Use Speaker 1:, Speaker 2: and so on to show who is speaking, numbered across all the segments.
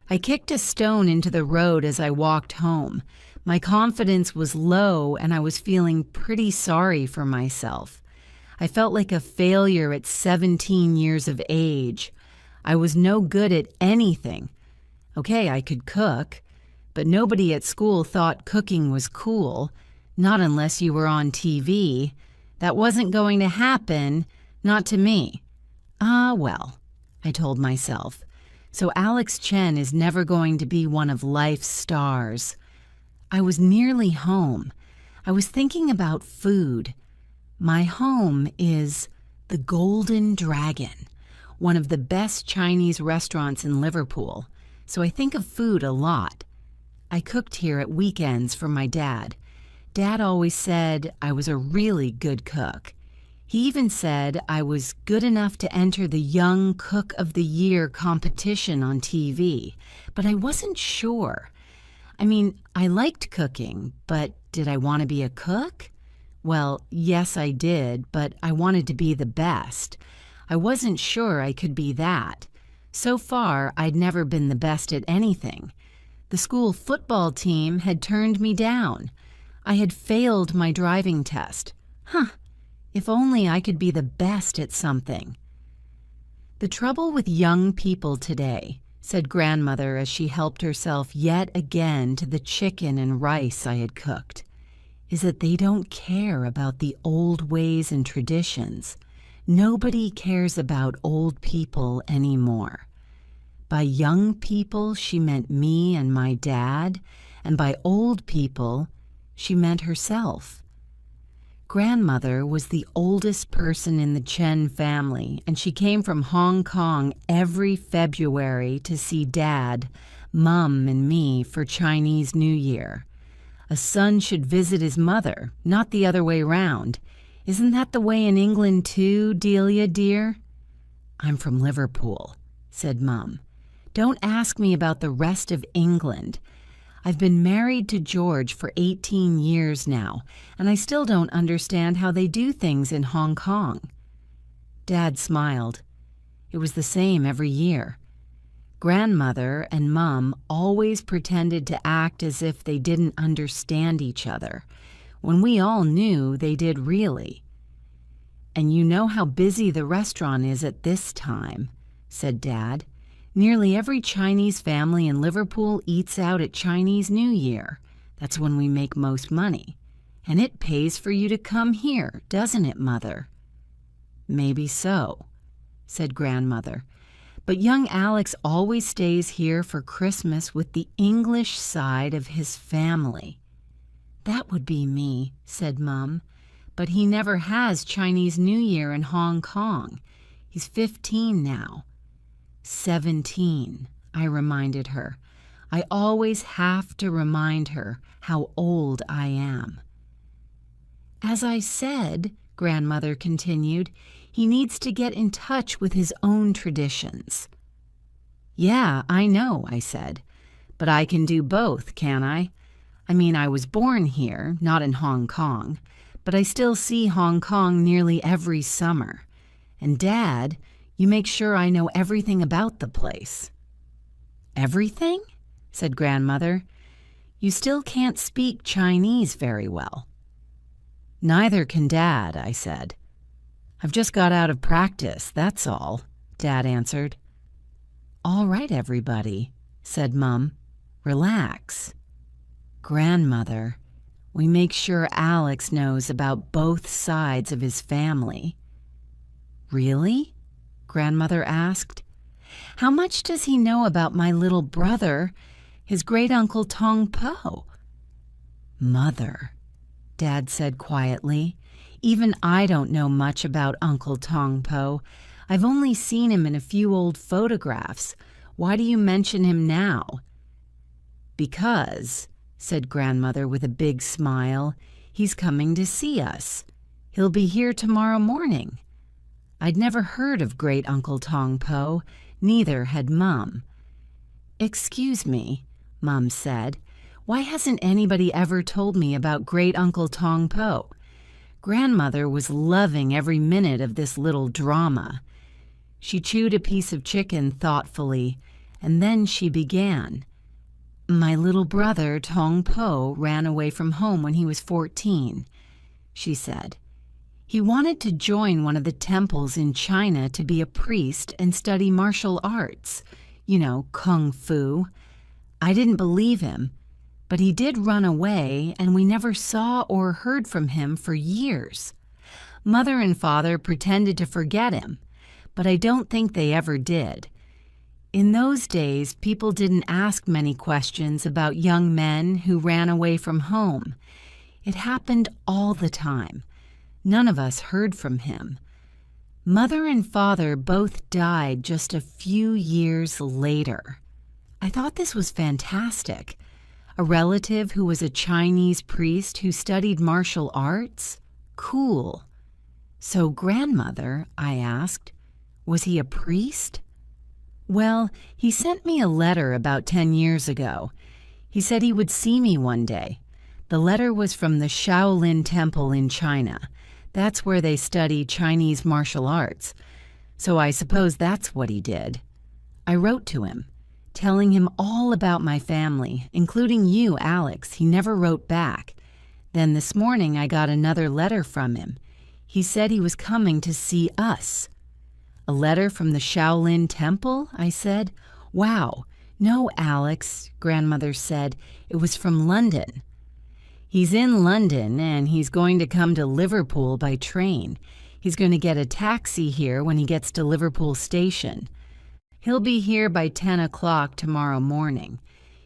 Speaker 1: I kicked a stone into the road as I walked home. My confidence was low and I was feeling pretty sorry for myself. I felt like a failure at 17 years of age. I was no good at anything. Okay, I could cook, but nobody at school thought cooking was cool, not unless you were on TV. That wasn't going to happen, not to me. Ah, well, I told myself. So Alex Chen is never going to be one of life's stars. I was nearly home. I was thinking about food. My home is the Golden Dragon, one of the best Chinese restaurants in Liverpool, so I think of food a lot. I cooked here at weekends for my dad. Dad always said I was a really good cook. He even said I was good enough to enter the Young Cook of the Year competition on TV, but I wasn't sure. I mean, I liked cooking, but did I want to be a cook? Well, yes, I did, but I wanted to be the best. I wasn't sure I could be that. So far, I'd never been the best at anything. The school football team had turned me down. I had failed my driving test. If only I could be the best at something. The trouble with young people today, said grandmother as she helped herself yet again to the chicken and rice I had cooked, is that they don't care about the old ways and traditions. Nobody cares about old people anymore. By young people, she meant me and my dad, and by old people, she meant herself. Grandmother was the oldest person in the Chen family, and she came from Hong Kong every February to see Dad, Mum, and me for Chinese New Year. A son should visit his mother, not the other way round. Isn't that the way in England too, Delia dear? I'm from Liverpool, said Mum. Don't ask me about the rest of England. I've been married to George for 18 years now, and I still don't understand how they do things in Hong Kong. Dad smiled. It was the same every year. Grandmother and Mum always pretended to act as if they didn't understand each other, when we all knew they did really. And you know how busy the restaurant is at this time, said Dad. Nearly every Chinese family in Liverpool eats out at Chinese New Year. That's when we make most money. And it pays for you to come here, doesn't it, Mother? Maybe so, said Grandmother. But young Alex always stays here for Christmas with the English side of his family. That would be me, said Mum. But he never has Chinese New Year in Hong Kong. He's 15 now. 17, I reminded her. I always have to remind her how old I am. As I said, Grandmother continued, he needs to get in touch with his own traditions. Yeah, I know, I said, but I can do both, can I? I mean, I was born here, not in Hong Kong, but I still see Hong Kong nearly every summer. And Dad, you make sure I know everything about the place. Everything? Said Grandmother. You still can't speak Chinese very well. Neither can Dad, I said. I've just got out of practice, that's all, Dad answered. All right, everybody, said Mum. Relax. Grandmother, we make sure Alex knows about both sides of his family. Really? Grandmother asked. How much does he know about my little brother, his great-uncle Tong Po? Mother, Dad said quietly, even I don't know much about Uncle Tong Po. I've only seen him in a few old photographs. Why do you mention him now? Because, said Grandmother with a big smile, he's coming to see us. He'll be here tomorrow morning. I'd never heard of Great-Uncle Tong Po, neither had Mum. Excuse me, Mum said. Why hasn't anybody ever told me about Great-Uncle Tong Po? Grandmother was loving every minute of this little drama. She chewed a piece of chicken thoughtfully and then she began. My little brother, Tong Po, ran away from home when he was 14, she said. He wanted to join one of the temples in China to be a priest and study martial arts, kung fu. I didn't believe him, but he did run away, and we never saw or heard from him for years. Mother and father pretended to forget him, but I don't think they ever did. In those days, people didn't ask many questions about young men who ran away from home. It happened all the time. None of us heard from him. Mother and father both died just a few years later. I thought this was fantastic. A relative who was a Chinese priest who studied martial arts? Cool. So, grandmother, I asked, was he a priest? Well, he sent me a letter about 10 years ago. He said he would see me one day. The letter was from the Shaolin Temple in China. That's where they study Chinese martial arts. So I suppose that's what he did. I wrote to him, telling him all about my family, including you, Alex. He never wrote back. Then this morning I got another letter from him. He said he was coming to see us. A letter from the Shaolin Temple? I said. Wow. No, Alex, grandmother said. It was from London. He's in London, and he's going to come to Liverpool by train. He's going to get a taxi here when he gets to Liverpool Station. He'll be here by 10 o'clock tomorrow morning.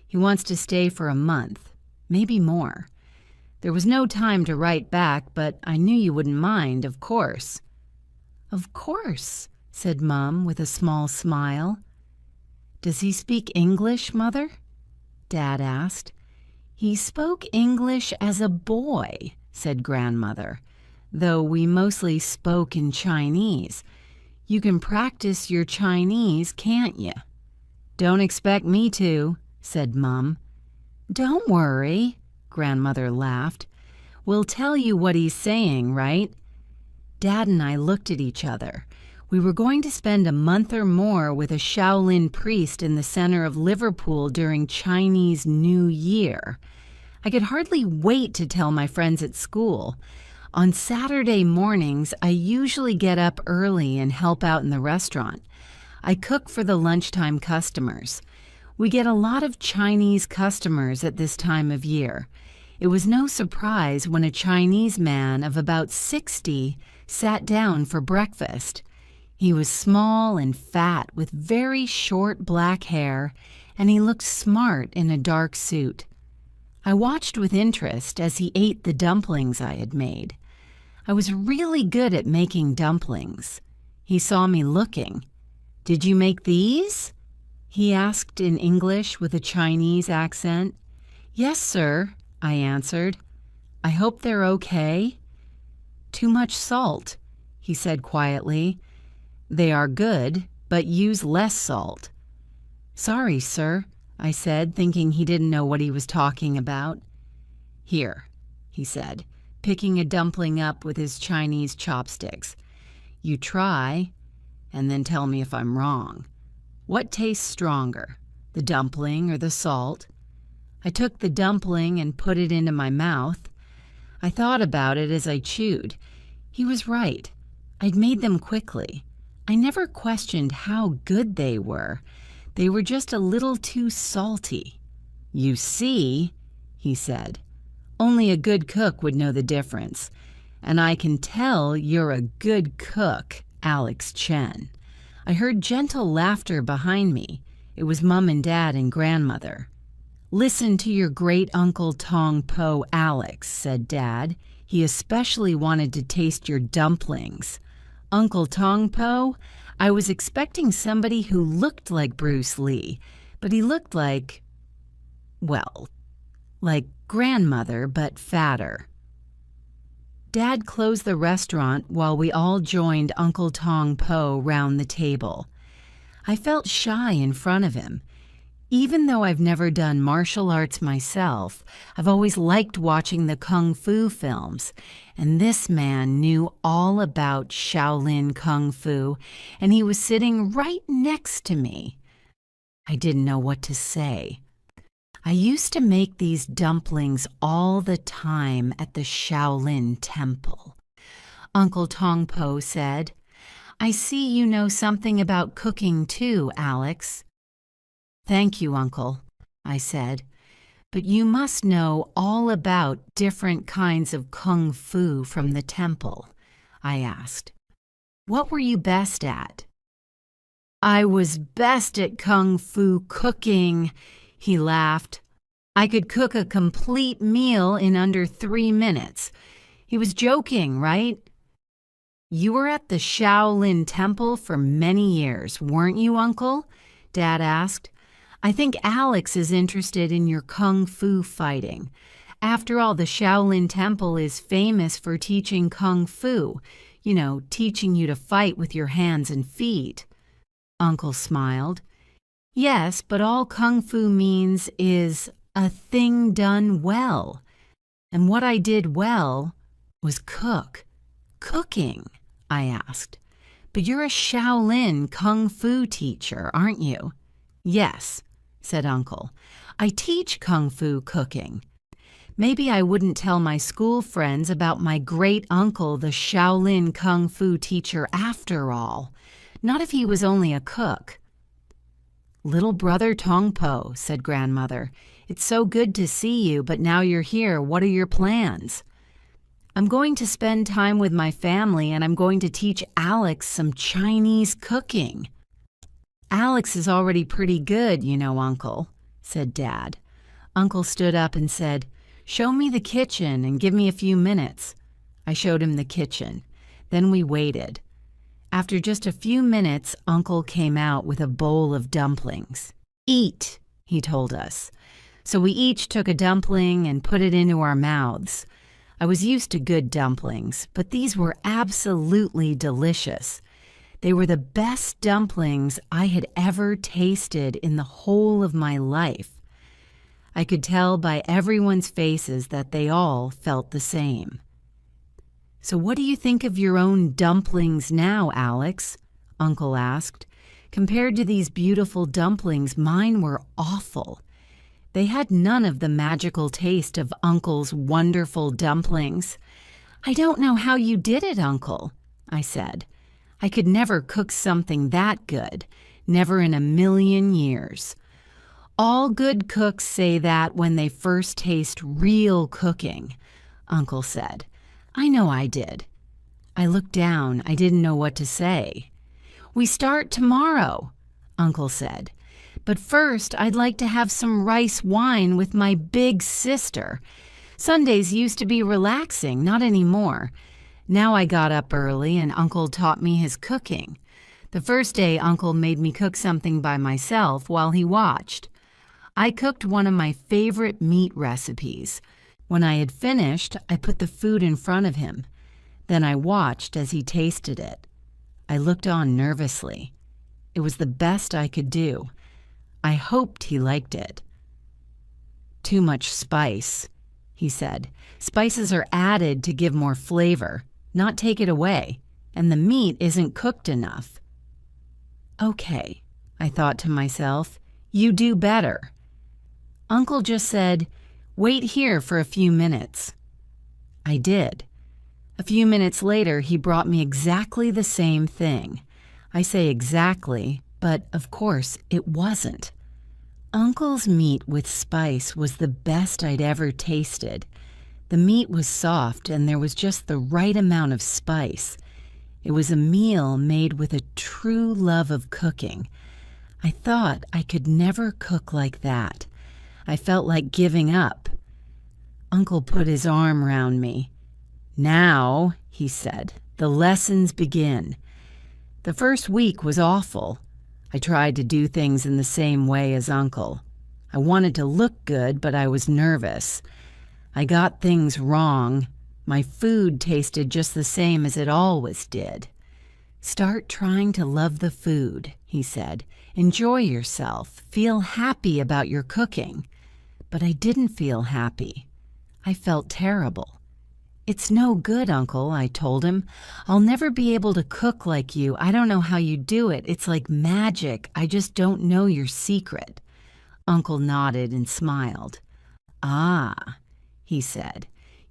Speaker 1: He wants to stay for a month, maybe more. There was no time to write back, but I knew you wouldn't mind, of course. Of course, said Mum with a small smile. Does he speak English, Mother? Dad asked. He spoke English as a boy, said Grandmother, though we mostly spoke in Chinese. You can practice your Chinese, can't you? Don't expect me to, said Mum. Don't worry, Grandmother laughed. We'll tell you what he's saying, right? Dad and I looked at each other. We were going to spend a month or more with a Shaolin priest in the center of Liverpool during Chinese New Year. I could hardly wait to tell my friends at school. On Saturday mornings, I usually get up early and help out in the restaurant. I cook for the lunchtime customers. We get a lot of Chinese customers at this time of year. It was no surprise when a Chinese man of about 60 sat down for breakfast. He was small and fat with very short black hair, and he looked smart in a dark suit. I watched with interest as he ate the dumplings I had made. I was really good at making dumplings. He saw me looking. "Did you make these?" he asked in English with a Chinese accent. "Yes, sir," I answered. "I hope they're okay." "Too much salt," he said quietly. "They are good, but use less salt." "Sorry, sir," I said, thinking he didn't know what he was talking about. "Here," he said, picking a dumpling up with his Chinese chopsticks. "You try, and then tell me if I'm wrong. What tastes stronger, the dumpling or the salt?" I took the dumpling and put it into my mouth. I thought about it as I chewed. He was right. I'd made them quickly. I never questioned how good they were. They were just a little too salty. "You see," he said, "only a good cook would know the difference. And I can tell you're a good cook, Alex Chen." I heard gentle laughter behind me. It was Mum and Dad and Grandmother. "Listen to your great-uncle Tong Po, Alex," said Dad. "He especially wanted to taste your dumplings." Uncle Tong Po? I was expecting somebody who looked like Bruce Lee, but he looked like, well, like Grandmother, but fatter. Dad closed the restaurant while we all joined Uncle Tong Po round the table. I felt shy in front of him. Even though I've never done martial arts myself, I've always liked watching the Kung Fu films, and this man knew all about Shaolin Kung Fu, and he was sitting right next to me. I didn't know what to say. I used to make these dumplings all the time at the Shaolin Temple. Uncle Tongpo said, I see you know something about cooking too, Alex. Thank you, Uncle, I said. But you must know all about different kinds of kung fu from the temple, I asked. What were you best at? I was best at kung fu cooking, he laughed. I could cook a complete meal in under 3 minutes. He was joking, right? You were at the Shaolin Temple for many years, weren't you, Uncle? Dad asked. I think Alex is interested in your kung fu fighting. After all, the Shaolin Temple is famous for teaching kung fu, teaching you to fight with your hands and feet. Uncle smiled. Yes, but all kung fu means is a thing done well. And what I did well was cook. Cooking, I asked. But you're a Shaolin kung fu teacher, aren't you? Yes, said Uncle. I teach kung fu cooking. Maybe I wouldn't tell my school friends about my great uncle, the Shaolin kung fu teacher, after all. Not if he was only a cook. Little brother Tongpo, said Grandmother. It's so good to see you, but now you're here. What are your plans? I'm going to spend time with my family, and I'm going to teach Alex some Chinese cooking. Alex is already pretty good, Uncle, said Dad. Uncle stood up and said, Show me the kitchen and give me a few minutes. I showed him the kitchen. Then we waited. After just a few minutes, Uncle came out with a bowl of dumplings. Eat, he told us. So we each took a dumpling and put it into our mouths. I was used to good dumplings, but these were absolutely delicious. They were the best dumplings I had ever tasted in the whole of my life. I could tell by everyone's faces that they all felt the same. So what do you think of your own dumplings now, Alex? Uncle asked. Compared to these beautiful dumplings, mine were awful. They had none of the magical taste of Uncle's wonderful dumplings. I don't know how you did it, Uncle, I said. I could never cook something that good, never in a million years. All good cooks say that when they first taste real cooking, Uncle said. I know I did. I looked down. I didn't know what to say. We start tomorrow, Uncle said. But first, I'd like to have some rice wine with my big sister. Sundays used to be relaxing, not anymore. Now I got up early and Uncle taught me his cooking. The first day, Uncle made me cook something by myself while he watched. I cooked one of my favorite meat recipes. When I had finished, I put the food in front of him. Then I watched as he tasted it. I looked on nervously. It was the best I could do. I hoped he liked it. Too much spice, he said. Spices are added to give more flavor, not take it away, and the meat isn't cooked enough. Okay, I thought to myself, you do better. Uncle just said, wait here for a few minutes. I did. A few minutes later, he brought me exactly the same thing. I say exactly, but of course it wasn't. Uncle's meat with spice was the best I'd ever tasted. The meat was soft and there was just the right amount of spice. It was a meal made with a true love of cooking. I thought I could never cook like that. I felt like giving up. Uncle put his arm round me. Now, he said, the lessons begin. The first week was awful. I tried to do things in the same way as Uncle. I wanted to look good, but I was nervous. I got things wrong. My food tasted just the same as it always did. Start trying to love the food, he said. Enjoy yourself. Feel happy about your cooking. But I didn't feel happy. I felt terrible. "It's no good, Uncle," I told him. "I'll never be able to cook like you. I don't know how you do it. It's like magic. I just don't know your secret." Uncle nodded and smiled. "Ah," he said,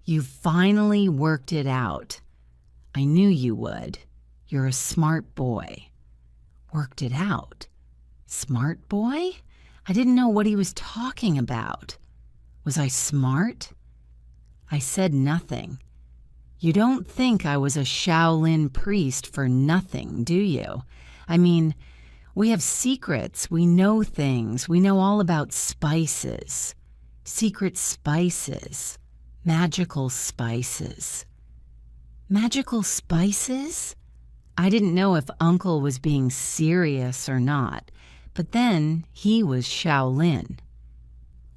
Speaker 1: "you finally worked it out. I knew you would. You're a smart boy." Worked it out? Smart boy? I didn't know what he was talking about. Was I smart? I said nothing. You don't think I was a Shaolin priest for nothing, do you? I mean, we have secrets, we know things, we know all about spices. Secret spices. Magical spices. Magical spices? I didn't know if Uncle was being serious or not, but then he was Shaolin.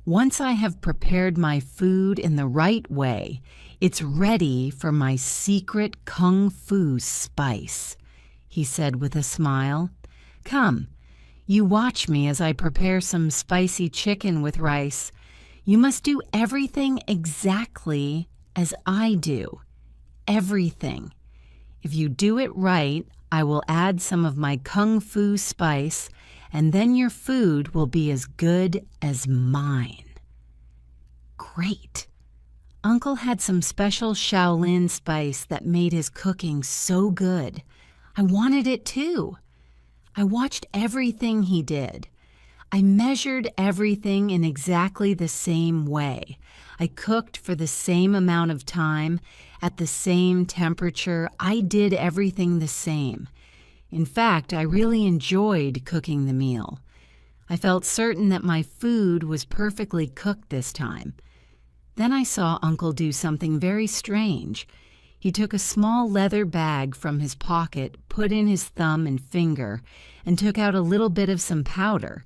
Speaker 1: Once I have prepared my food in the right way, it's ready for my secret kung fu spice, he said with a smile. Come, you watch me as I prepare some spicy chicken with rice. You must do everything exactly as I do. Everything. If you do it right, I will add some of my kung fu spice, and then your food will be as good as mine. Great. Uncle had some special Shaolin spice that made his cooking so good. I wanted it too. I watched everything he did. I measured everything in exactly the same way. I cooked for the same amount of time, at the same temperature. I did everything the same. In fact, I really enjoyed cooking the meal. I felt certain that my food was perfectly cooked this time. Then I saw Uncle do something very strange. He took a small leather bag from his pocket, put in his thumb and finger, and took out a little bit of some powder.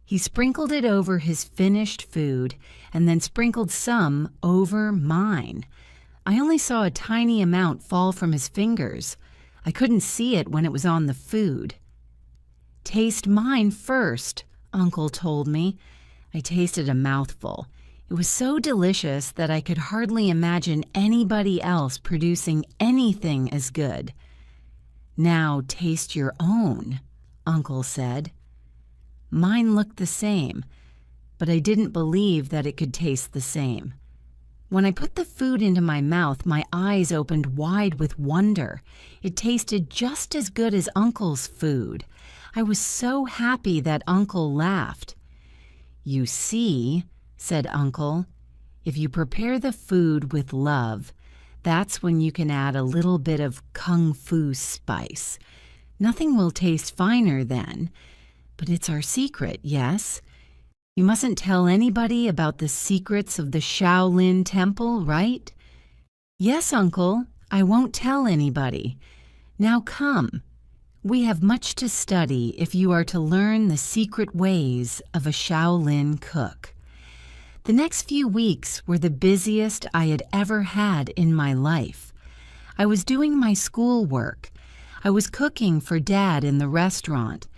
Speaker 1: He sprinkled it over his finished food and then sprinkled some over mine. I only saw a tiny amount fall from his fingers. I couldn't see it when it was on the food. "Taste mine first," Uncle told me. I tasted a mouthful. It was so delicious that I could hardly imagine anybody else producing anything as good. "Now taste your own," Uncle said. Mine looked the same, but I didn't believe that it could taste the same. When I put the food into my mouth, my eyes opened wide with wonder. It tasted just as good as Uncle's food. I was so happy that Uncle laughed. "You see," said Uncle, "if you prepare the food with love, that's when you can add a little bit of kung fu spice. Nothing will taste finer then. But it's our secret, yes? You mustn't tell anybody about the secrets of the Shaolin Temple, right?" "Yes, Uncle, I won't tell anybody. Now come. We have much to study if you are to learn the secret ways of a Shaolin cook." The next few weeks were the busiest I had ever had in my life. I was doing my schoolwork. I was cooking for Dad in the restaurant,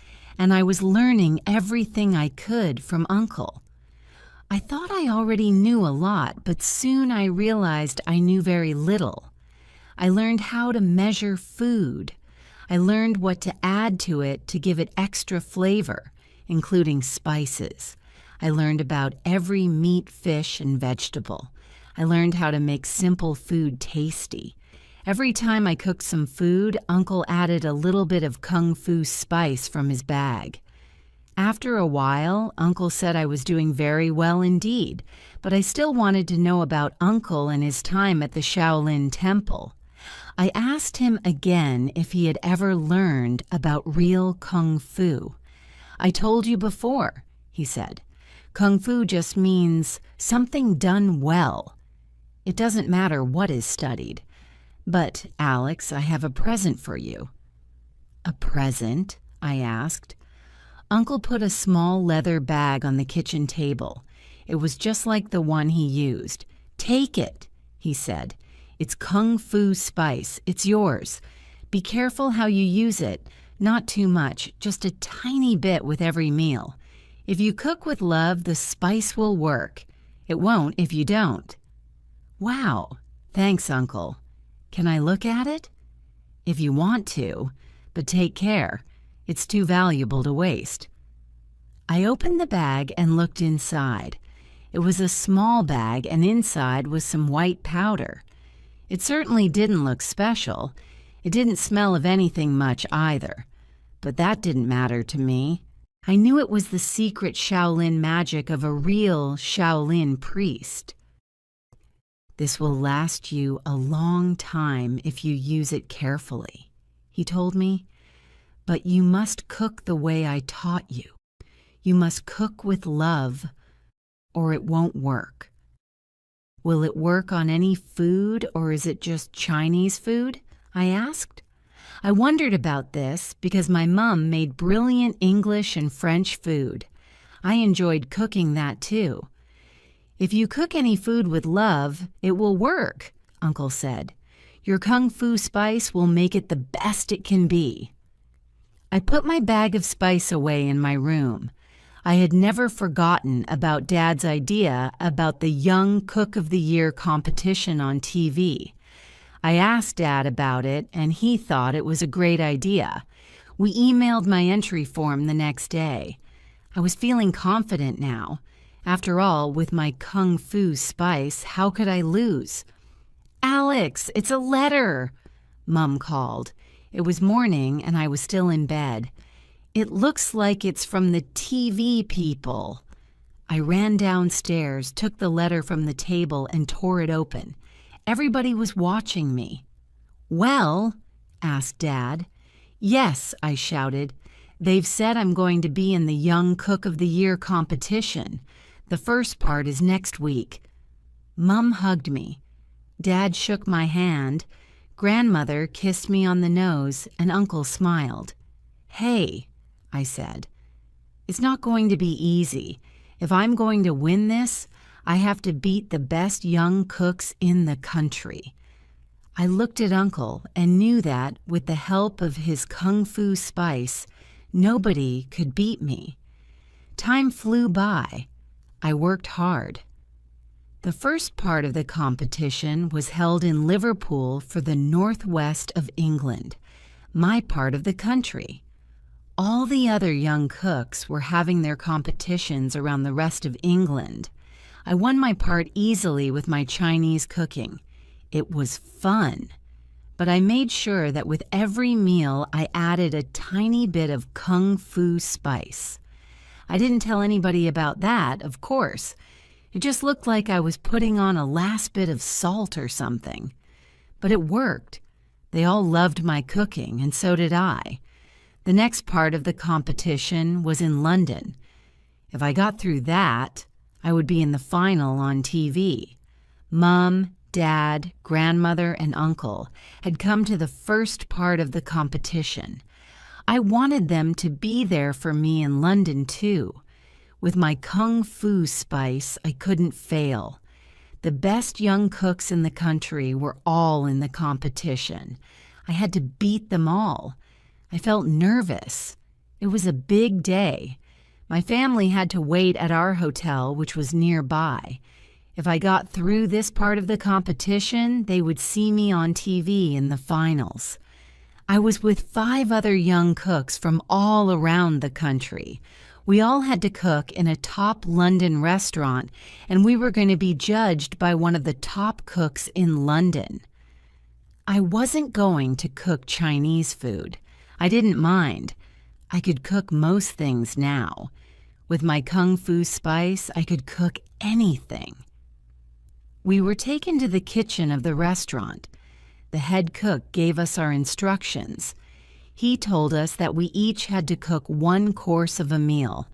Speaker 1: and I was learning everything I could from Uncle. I thought I already knew a lot, but soon I realized I knew very little. I learned how to measure food. I learned what to add to it to give it extra flavor, including spices. I learned about every meat, fish, and vegetable. I learned how to make simple food tasty. Every time I cooked some food, Uncle added a little bit of kung fu spice from his bag. After a while, Uncle said I was doing very well indeed, but I still wanted to know about Uncle and his time at the Shaolin Temple. I asked him again if he had ever learned about real kung fu. "I told you before," he said. "Kung fu just means something done well. It doesn't matter what is studied. But, Alex, I have a present for you." "A present?" I asked. Uncle put a small leather bag on the kitchen table. It was just like the one he used. "Take it," he said. "It's kung fu spice. It's yours. Be careful how you use it. Not too much, just a tiny bit with every meal. If you cook with love, the spice will work. It won't if you don't." Wow, Thanks, Uncle. Can I look at it? If you want to, but take care. It's too valuable to waste. I opened the bag and looked inside. It was a small bag, and inside was some white powder. It certainly didn't look special. It didn't smell of anything much either. But that didn't matter to me. I knew it was the secret Shaolin magic of a real Shaolin priest. This will last you a long time if you use it carefully, he told me. But you must cook the way I taught you. You must cook with love, or it won't work. Will it work on any food, or is it just Chinese food? I asked. I wondered about this because my mom made brilliant English and French food. I enjoyed cooking that too. If you cook any food with love, it will work, Uncle said. Your kung fu spice will make it the best it can be. I put my bag of spice away in my room. I had never forgotten about Dad's idea about the Young Cook of the Year competition on TV. I asked Dad about it, and he thought it was a great idea. We emailed my entry form the next day. I was feeling confident now. After all, with my kung fu spice, how could I lose? "Alex, it's a letter," Mom called. It was morning, and I was still in bed. "It looks like it's from the TV people." I ran downstairs, took the letter from the table, and tore it open. Everybody was watching me. "Well?" asked Dad. "Yes," I shouted. "They've said I'm going to be in the Young Cook of the Year competition. The first part is next week." Mom hugged me. Dad shook my hand. Grandmother kissed me on the nose, and Uncle smiled. "Hey," I said, "it's not going to be easy. If I'm going to win this, I have to beat the best young cooks in the country." I looked at Uncle and knew that, with the help of his kung fu spice, nobody could beat me. Time flew by. I worked hard. The first part of the competition was held in Liverpool for the northwest of England, my part of the country. All the other young cooks were having their competitions around the rest of England. I won my part easily with my Chinese cooking. It was fun. But I made sure that with every meal I added a tiny bit of kung fu spice. I didn't tell anybody about that, of course. It just looked like I was putting on a last bit of salt or something. But it worked. They all loved my cooking, and so did I. The next part of the competition was in London. If I got through that, I would be in the final on TV. Mom, Dad, Grandmother, and Uncle had come to the first part of the competition. I wanted them to be there for me in London, too. With my kung fu spice, I couldn't fail. The best young cooks in the country were all in the competition. I had to beat them all. I felt nervous. It was a big day. My family had to wait at our hotel, which was nearby. If I got through this part of the competition, they would see me on TV in the finals. I was with 5 other young cooks from all around the country. We all had to cook in a top London restaurant, and we were going to be judged by one of the top cooks in London. I wasn't going to cook Chinese food. I didn't mind. I could cook most things now. With my kung fu spice, I could cook anything. We were taken to the kitchen of the restaurant. The head cook gave us our instructions. He told us that we each had to cook 1 course of a meal.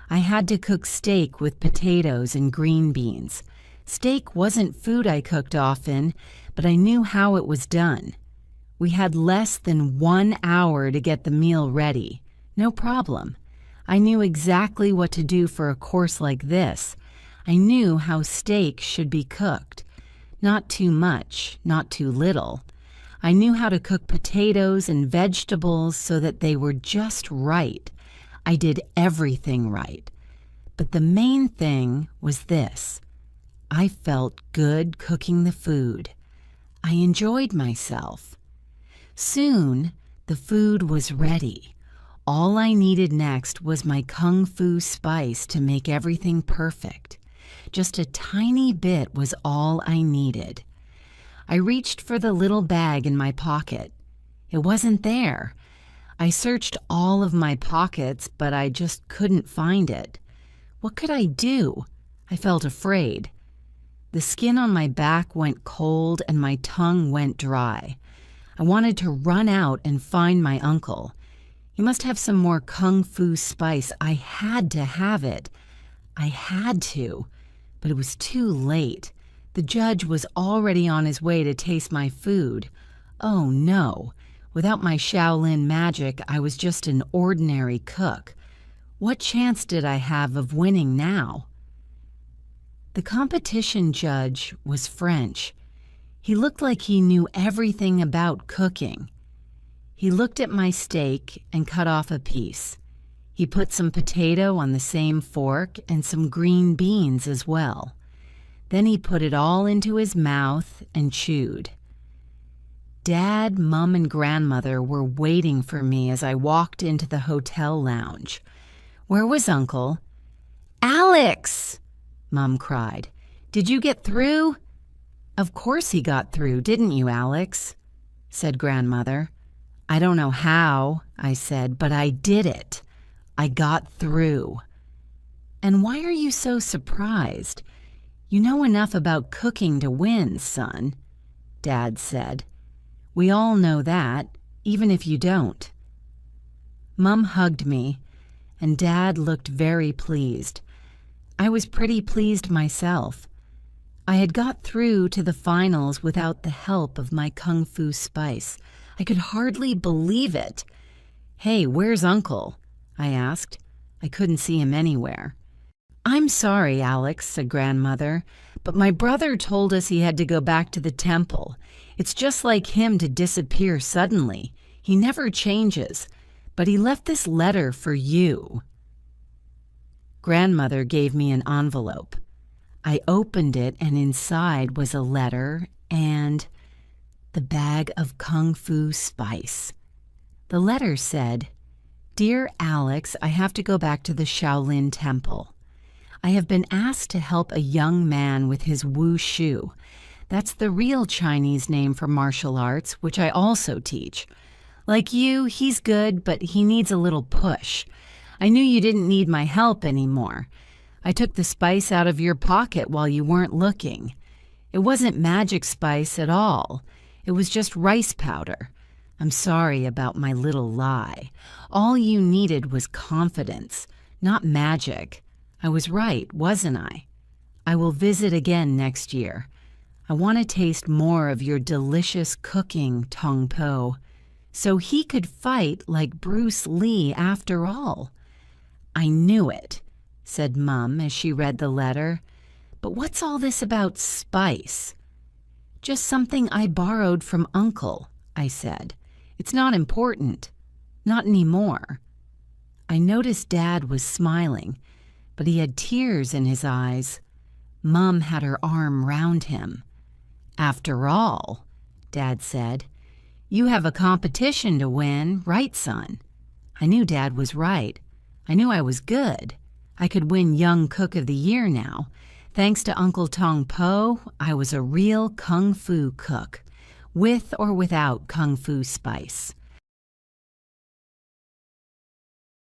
Speaker 1: I had to cook steak with potatoes and green beans. Steak wasn't food I cooked often, but I knew how it was done. We had less than 1 hour to get the meal ready. No problem. I knew exactly what to do for a course like this. I knew how steak should be cooked. Not too much, not too little. I knew how to cook potatoes and vegetables so that they were just right. I did everything right. But the main thing was this. I felt good cooking the food. I enjoyed myself. Soon, the food was ready. All I needed next was my kung fu spice to make everything perfect. Just a tiny bit was all I needed. I reached for the little bag in my pocket. It wasn't there. I searched all of my pockets, but I just couldn't find it. What could I do? I felt afraid. The skin on my back went cold and my tongue went dry. I wanted to run out and find my uncle. He must have some more kung fu spice. I had to have it. I had to, but it was too late. The judge was already on his way to taste my food. Oh no, without my Shaolin magic, I was just an ordinary cook. What chance did I have of winning now? The competition judge was French. He looked like he knew everything about cooking. He looked at my steak and cut off a piece. He put some potato on the same fork and some green beans as well. Then he put it all into his mouth and chewed. Dad, Mom, and Grandmother were waiting for me as I walked into the hotel lounge. Where was Uncle? "Alex!" Mom cried. "Did you get through?" "Of course he got through, didn't you, Alex?" said Grandmother. "I don't know how," I said, "but I did it. I got through." "And why are you so surprised? You know enough about cooking to win, son," Dad said. "We all know that, even if you don't." Mom hugged me, and Dad looked very pleased. I was pretty pleased myself. I had got through to the finals without the help of my kung fu spice. I could hardly believe it. "Hey, where's Uncle?" I asked. I couldn't see him anywhere. "I'm sorry, Alex," said Grandmother, "but my brother told us he had to go back to the temple. It's just like him to disappear suddenly. He never changes. But he left this letter for you." Grandmother gave me an envelope. I opened it, and inside was a letter and the bag of kung fu spice. The letter said, "Dear Alex, I have to go back to the Shaolin Temple. I have been asked to help a young man with his wushu. That's the real Chinese name for martial arts, which I also teach. Like you, he's good, but he needs a little push. I knew you didn't need my help anymore. I took the spice out of your pocket while you weren't looking. It wasn't magic spice at all. It was just rice powder. I'm sorry about my little lie. All you needed was confidence, not magic. I was right, wasn't I? I will visit again next year. I want to taste more of your delicious cooking, Tong Po, so he could fight like Bruce Lee after all." "I knew it," said Mum as she read the letter. "But what's all this about spice?" "Just something I borrowed from Uncle," I said. "It's not important. Not anymore." I noticed Dad was smiling, but he had tears in his eyes. Mum had her arm round him. "After all," Dad said, "you have a competition to win, right, son?" I knew Dad was right. I knew I was good. I could win Young Cook of the Year now. Thanks to Uncle Tong Po, I was a real kung fu cook, with or without kung fu spice.